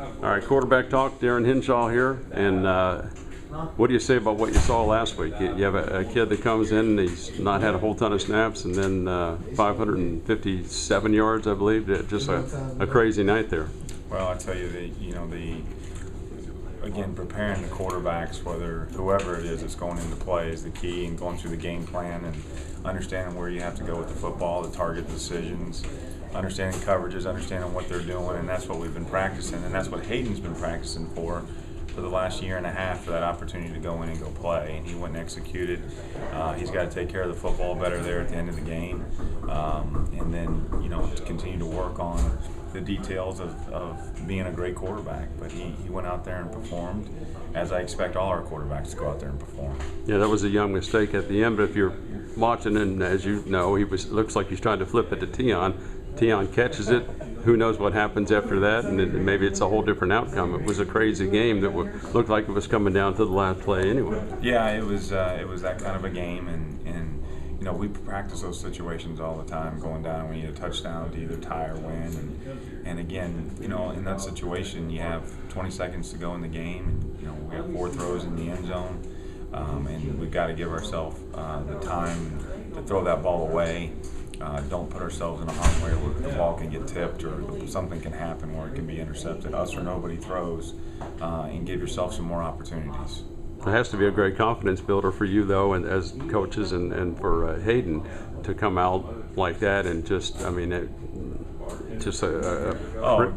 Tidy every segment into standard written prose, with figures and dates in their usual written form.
All right, quarterback talk. Darin Hinshaw here. And what do you say about what you saw last week? You have a kid that comes in and he's not had a whole ton of snaps, and then 557 yards, I believe. Just a crazy night there. Well, I tell you, again, preparing the quarterbacks, whoever it is that's going into play, is the key, and going through the game plan and understanding where you have to go with the football, the target decisions, understanding coverages, understanding what they're doing, and that's what we've been practicing, and that's what Hayden's been practicing for the last year and a half, for that opportunity to go in and go play, and he went and executed. He's got to take care of the football better there at the end of the game, and then to continue to work on the details of being a great quarterback. But he went out there and performed, as I expect all our quarterbacks to go out there and perform. Yeah, that was a young mistake at the end, but if you're watching, and as you know, looks like he's trying to flip it to Tion. Tion catches it. Who knows what happens after that, and maybe it's a whole different outcome. It was a crazy game that looked like it was coming down to the last play anyway. Yeah, it was that kind of a game, and we practice those situations all the time, going down. We need a touchdown to either tie or win, and again, in that situation, you have 20 seconds to go in the game, and we have 4 throws in the end zone, and we've got to give ourselves the time to throw that ball away. Don't put ourselves in a harm way where the ball can get tipped or something can happen where it can be intercepted. Us or nobody throws, and give yourself some more opportunities. It has to be a great confidence builder for you, though, and as coaches, and for Hayden to come out like that, and just a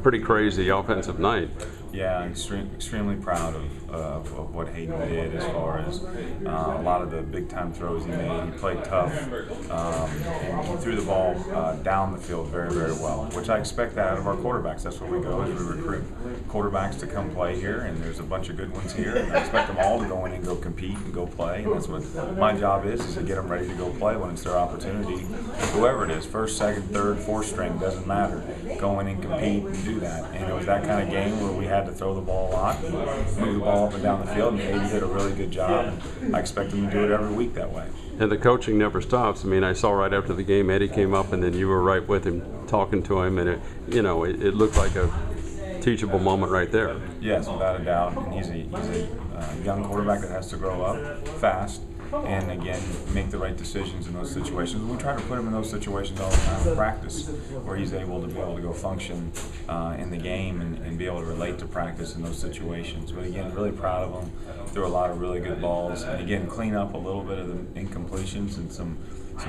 pretty crazy offensive night. Yeah, I'm extremely proud of what Hayden did, as far as a lot of the big-time throws he made. He played tough, and he threw the ball down the field very, very well, which I expect that out of our quarterbacks. That's where we go, is we recruit quarterbacks to come play here, and there's a bunch of good ones here, and I expect them all to go in and go compete and go play, and that's what my job is to get them ready to go play when it's their opportunity. Whoever it is, first, second, third, fourth string, doesn't matter. Go in and compete and do that. And it was that kind of game where we had to throw the ball a lot, move the ball up and down the field, and Hayden did a really good job. I expect him to do it every week that way. And the coaching never stops. I mean, I saw right after the game, Eddie came up, and then you were right with him, talking to him, and it looked like a teachable moment right there. Yes, without a doubt. And he's a young quarterback that has to grow up fast, and again, make the right decisions in those situations. We try to put him in those situations all the time in practice, where he's able to go function in the game and be able to relate to practice in those situations. But again, really proud of him. Threw a lot of really good balls, and again, clean up a little bit of the incompletions and some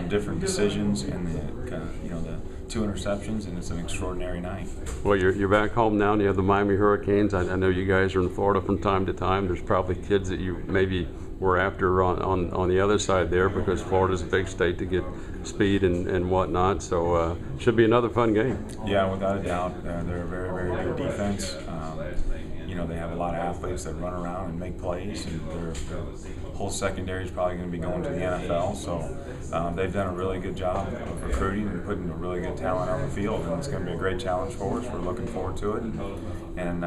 different decisions, and the 2 interceptions, and it's an extraordinary night. Well, you're back home now, and you have the Miami Hurricanes. I know you guys are in Florida from time to time. There's probably kids that you maybe were after on the other side there, because Florida's a big state to get speed and whatnot. So should be another fun game. Yeah, without a doubt. They're a very, very good defense. They have a lot of athletes that run around and make plays, and their whole secondary is probably going to be going to the NFL. So they've done a really good job of recruiting and putting a really good talent on the field, and it's going to be a great challenge for us. We're looking forward to it, and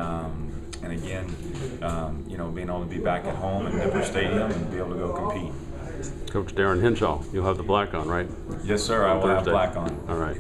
again, being able to be back at home at Memphis Stadium and be able to go compete. Coach Darin Hinshaw, you'll have the black on, right? Yes, sir. I will have black on. All right.